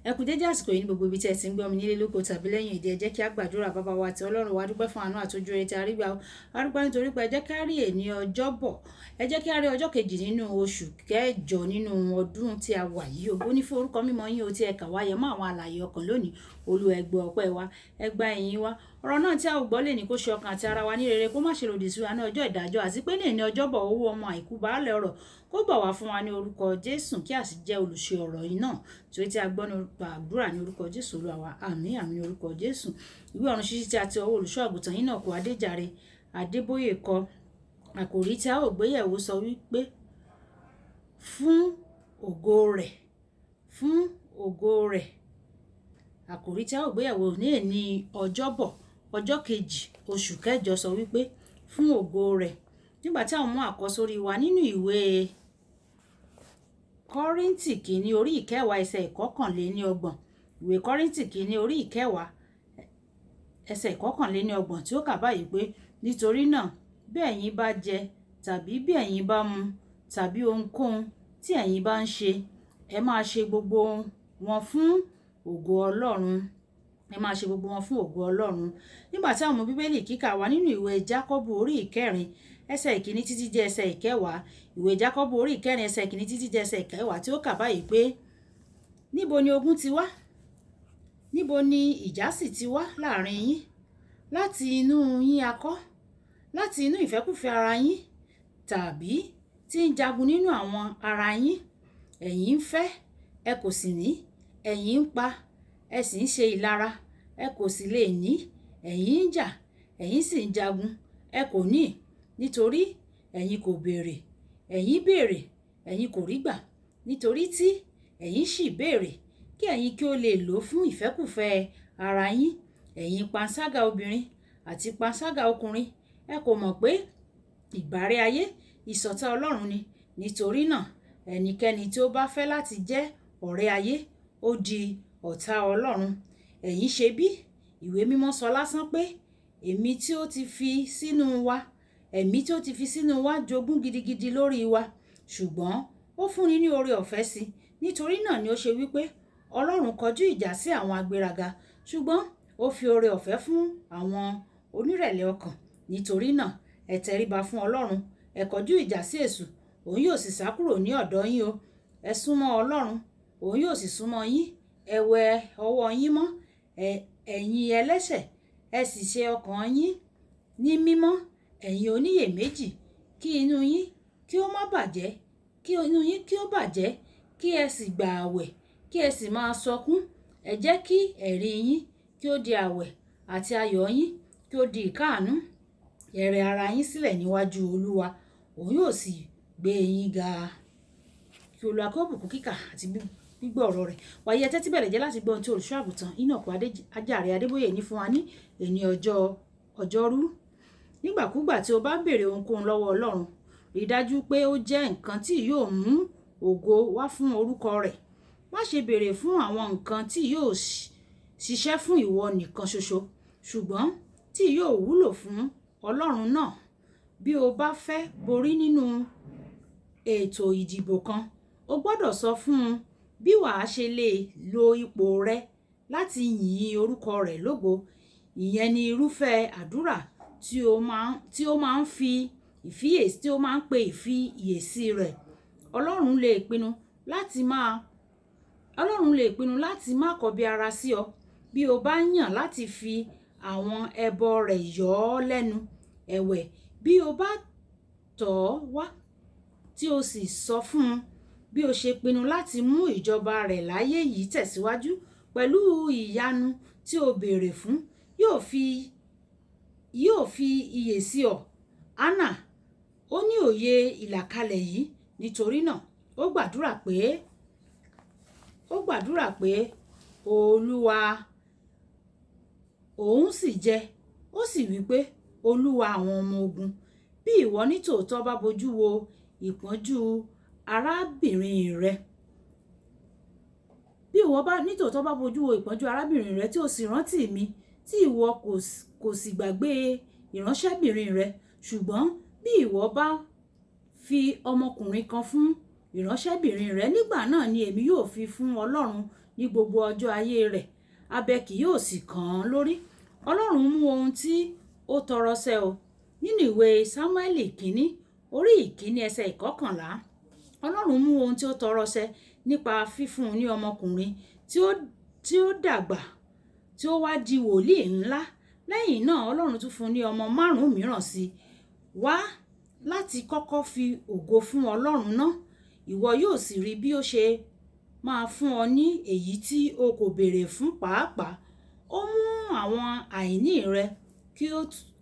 ẹ kú dédé àsìkò yìí ní gbogbo ibi tí ẹ ti ń gbọ́ mi nílé lóko tàbí lẹ́yìn èdè ẹ jẹ́ kí a gbàdúrà. bàbá wa àti ọlọ́run wa dúpẹ́ fún àánú àtọ́jú rẹ tí a rí gbà ó arúgbó nítorí pé ẹ jẹ́ kí a rí èní ọjọ́bọ̀, ẹ jẹ́ kí a rí ọjọ́ kejì nínú oṣù kẹjọ nínú ọdún tí a wà yìí. ògo ní fún orúkọ mímọ́ yín o, tí ẹ kà wáyé mọ́ àwọn àlàyé ọkàn lónìí. Olúwa ẹ gbọ́ ọpẹ́ wa, ẹ gba ìyìn wa. ọ̀rọ̀ náà tí a ò gbọ́ lè ní kó ṣe ọkàn àti ara wa ní rere, kó má ṣe lòdì sí wa ní ọjọ́ ìdájọ́, àti pé lè ní ọjọ́bọ̀ owó ọmọ àìkú baálẹ̀ ọ̀rọ̀ kó bọ̀ wá fún wa ní orúkọ Jésù, kí a sì jẹ́ olùṣe ọ̀rọ̀ yìí náà tí a gbọ́ nípa àdúrà ní orúkọ Jésù Olúwa wa. àmín àmín ní orúkọ Jésù. ìwé ọ̀run ṣíṣí tí a ti ọwọ́ olùṣọ́ àgùntàn Enoch Adeboye kọ. àkòrí tí a ó gbéyẹ̀wò sọ wípé fún ògo rẹ̀, fún ògo rẹ̀. àkòrí tí a ó gbéyẹ̀wò ní èní ọjọ́bọ̀ ọjọ́ kejì oṣù kẹjọ sọ wípé fún ògo rẹ̀. nígbà tí àwọn mú àkọ́sórí wa nínú ìwé Kọ́ríńtì kìíní orí ìkẹwàá ẹsẹ̀ ìkọkànléníọgbọ̀n, ìwé Kọ́ríńtì kìíní orí ìkẹwàá ẹsẹ̀ ìkọkànléníọgbọ̀n, tí ó kà báyìí pé nítorí náà bí ẹ̀yin bá jẹ tàbí bí ẹ̀yin bá mu tàbí ohunkóhun tí ẹ̀yin bá ń ṣe, ẹ máa ṣe gbogbo wọn fún ògo Ọlọ́run. ẹ máa ṣe gbogbo wọn fún ògo Ọlọ́run. nígbà tí àwọn ọmọ bíbélì kíkà wá nínú ìwé Jákọ́bù orí ìkẹrin ẹsẹ̀ ìkíní títí dé ẹsẹ̀ ìkẹwàá, ìwé Jákọ́bù orí ìkẹrin ẹsẹ̀ ìkíní títí dé ẹsẹ̀ ìkẹwàá, tí ó kà báyìí pé níbo ni ogun ti wá, níbo ni ìjà sì ti wá láàrin yín? láti inú yín akọ́, láti inú ìfẹ́kùfẹ́ ara yín, tàbí tí ń jagun nínú àwọn ara yín? ẹ̀yin ń fẹ́, ẹ kò sì ní; ẹ̀yin ń pa, ẹ sì ń ṣe ìlara, ẹ kò sì lè ní; ẹ̀yin ń jà, ẹ̀yin sì ń jagun, ẹ kò ní; nítorí ẹ̀yin kò béèrè. ẹ̀yin béèrè, ẹ̀yin kò rí gbà; nítorí tí ẹ̀yin ṣì béèrè kí ẹ̀yin kí ó lè lò fún ìfẹ́kùfẹ́ ara yín. ẹ̀yin panṣágà obìnrin àti panṣágà ọkùnrin, ẹ kò mọ̀ pé ìbárẹ́ ayé ìṣọ̀tá Ọlọ́run ni? nítorí náà ẹnikẹ́ni tí ó bá fẹ́ láti jẹ́ ọ̀rẹ́ ayé ó di ọ̀tá Ọlọ́run. ẹ̀yin ṣe bí ìwé mímọ́ sọ lásán pé ẹ̀mí tí ó ti fi sínú wa jogún gidigidi lórí wa, ṣùgbọ́n ó fúnni ní oore ọ̀fẹ́ sí i. nítorí náà ni ó ṣe wípé Ọlọ́run kọjú ìjà sí àwọn agbéraga, ṣùgbọ́n ó fi oore ọ̀fẹ́ fún àwọn onírẹ̀lẹ̀ ọkàn. nítorí náà ẹ tẹríba fún Ọlọ́run, ẹ kọjú ìjà sí èṣù, òun yóò sì sá kúrò ní ọ̀dọ̀ yín o. ẹ súnmọ́ Ọlọ́run, òun yóò sì súnmọ́ yín. ẹ wẹ ọwọ́ yín mọ́, ẹ̀yin ẹlẹ́ṣẹ̀, ẹ sì ṣe ọkàn yín ní mímọ́, ẹ̀yin oníyèméjì, kí inú yín kí ó má bàjẹ́, kí inú yín kí ó bàjẹ́, kí ẹ sì gba àwẹ̀, kí ẹ sì máa sọkún. ẹ jẹ́ kí ẹ̀rín yín kí ó di àwẹ̀ àti ayọ̀ yín kí ó di ìkáàánú. ẹ rẹ ara yín sílẹ̀ níwájú Olúwa, òun yóò sì gbé yín ga. kí Olúwa kó bùkún kíkà àti gbígbọ́ ọ̀rọ̀ rẹ̀. wàyí ẹ tẹ́tí bẹ̀rẹ̀ jẹ́ láti gbọ́ ohun tí olùṣọ́ àgùntàn Enoch Adeboye ní fún wa ní èní ọjọ́rú. nígbàkúgbà tí o bá béèrè ohunkóhun lọ́wọ́ Ọlọ́run, rí i dájú pé ó jẹ́ nǹkan tí yóò mú ògo wá fún orúkọ rẹ̀. má ṣe béèrè fún àwọn nǹkan tí yóò ṣiṣẹ́ fún ìwọ nìkan ṣoṣo, ṣùgbọ́n tí yóò wúlò fún Ọlọ́run náà. bí o bá fẹ́ borí nínú ètò ìdìbò kan, o gbọ́dọ̀ sọ fún un bí wàá ṣe lè lo ipò rẹ láti yìn orúkọ rẹ̀ lógo. ìyẹn ni irúfẹ́ àdúrà tí ó máa ń pe ìfiyèsí rẹ̀. Ọlọ́run lè pinnu láti má kọbi ara sí ọ bí o bá yàn láti fi àwọn ẹbọ rẹ̀ yọ ọ́ lẹ́nu. ẹ̀wẹ̀, bí o bá tọ̀ ọ́ wá tí o sì sọ fún un bí o ṣe pinnu láti mú ìjọba rẹ̀ láyé yìí tẹ̀síwájú pẹ̀lú ìyanu tí o béèrè fún, yóò fi iyè sí ọ. Hánà, ó ní òye ìlàkalẹ̀ yìí. nítorí náà ó gbàdúrà pé Olúwa, òun sì jẹ, ó sì wí pé Olúwa àwọn ọmọ ogun, bí ìwọ nítòótọ́ bá bojú wo ìpọ́njú arábìnrin rẹ, tí o sì rántí mi, tí ìwọ kò sì gbàgbé ìránṣẹ́bìnrin rẹ, ṣùgbọ́n bí ìwọ bá fi ọmọkùnrin kan fún ìránṣẹ́bìnrin rẹ, nígbà náà ni èmi yóò fi fún Ọlọ́run ní gbogbo ọjọ́ ayé rẹ̀, abẹ kì yóò sì kàn án lórí. Ọlọ́run mú ohun tí ó tọrọ ṣẹ o. Nínú ìwé Sámúẹ́lì kínní orí ìkíní ẹsẹ̀ ìkọkànlá, Ọlọ́run mú ohun tí ó tọrọ ṣẹ nípa fífún un ní ọmọkùnrin tí ó dàgbà tí ó wá di wòlíì ńlá. Lẹ́yìn náà Ọlọ́run tún fún un ní ọmọ 5 mìíràn sí i. Wá láti kọ́kọ́ fi ògo fún Ọlọ́run náà. Ìwọ yóò sì rí bí ó ṣe máa fún ọ ní èyí tí o kò béèrè fún pàápàá. Ó mú àwọn àìní rẹ kí ó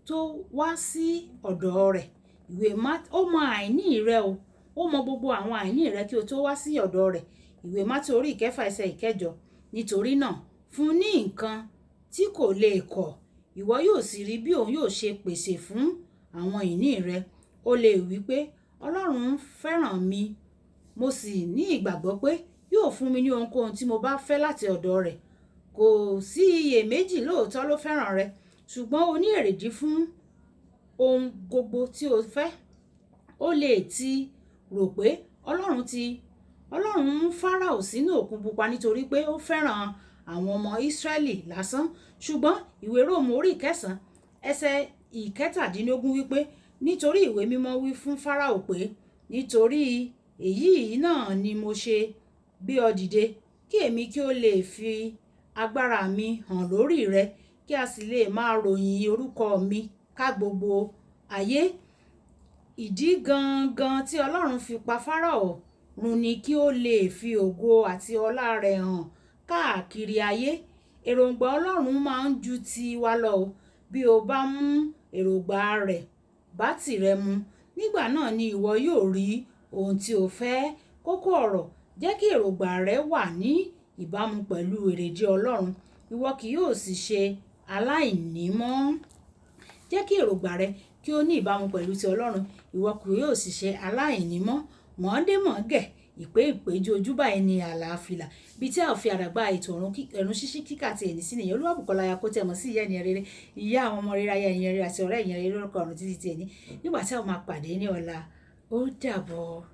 tó wá sí ọ̀dọ̀ rẹ̀. Ó mọ àìní rẹ o. Ó mọ gbogbo àwọn àìní rẹ kí o tó wá sí ọ̀dọ̀ rẹ̀. Ìwé Mátì orí 6 ẹsẹ̀ 8. Nítorí náà fún ní nǹkan tí kò lè kọ̀. Ìwọ yóò sì rí bí òun yóò ṣe pèsè fún àwọn ìní rẹ. O lè wí pé Ọlọ́run fẹ́ràn mi, mo sì ní ìgbàgbọ́ pé yóò fún mi ní ohunkóhun tí mo bá fẹ́ láti ọ̀dọ̀ rẹ̀. Kò sí iyèméjì, lóòótọ́ ló fẹ́ràn rẹ, ṣùgbọ́n o ní èrèdí fún ohun gbogbo tí o fẹ́. O lè ti rò pé Ọlọ́run mú Fáráò sínú òkun pupa nítorí pé ó fẹ́ràn àwọn ọmọ Ísírẹ́lì lásán. Ṣùgbọ́n ìwé Róòmù orí 9 ẹsẹ̀ 17 wípé nítorí ìwé mímọ́ wí fún Fáráò pé nítorí èyí náà ni mo ṣe gbé ọ dìde, kí èmi kí ó lè fi agbára mi hàn lórí rẹ, kí a sì lè máa ròyìn orúkọ mi ká gbogbo ayé. Ìdí gangan tí Ọlọ́run fi pa Fáráò run ni kí ó lè fi ògo àti ọlá rẹ̀ hàn káàkiri ayé. Èròǹgbà Ọlọ́run máa ń ju ti wa lọ o. Bí o bá mú èròǹgbà rẹ̀ bá tìrẹ mu, nígbà náà ni ìwọ yóò rí ohun tí o fẹ́. Kókó ọ̀rọ̀: jẹ́ kí èròǹgbà rẹ wà ní ìbámu pẹ̀lú èrèdí Ọlọ́run, ìwọ kì yóò sì ṣe aláìní mọ́. Jẹ́ kí èròǹgbà rẹ kí ó ní ìbámu pẹ̀lú ti Ọlọ́run, ìwọ kì yóò sì ṣe aláìní mọ́. Mọ̀ọ́dé-mọ̀ọ́gẹ̀, ìpéjú ojú báyìí ni àlàáfíà. Bí tí a ò fi àdàgbà ètò ẹ̀rùn ṣíṣí kíkà ti ẹ̀ní sí nìyẹn. Olúwàbùkọ́lá Ayakótẹ́ mọ̀ sí ìyá ènìyàn rere, ìyá àwọn ọmọ rere, aya ènìyàn rere àti ọ̀rẹ́ ènìyàn rere lórúkọ ọ̀run títí ti ẹ̀ní. Nígbà tí a máa pàdé ní ọ̀la, ó dàbọ̀.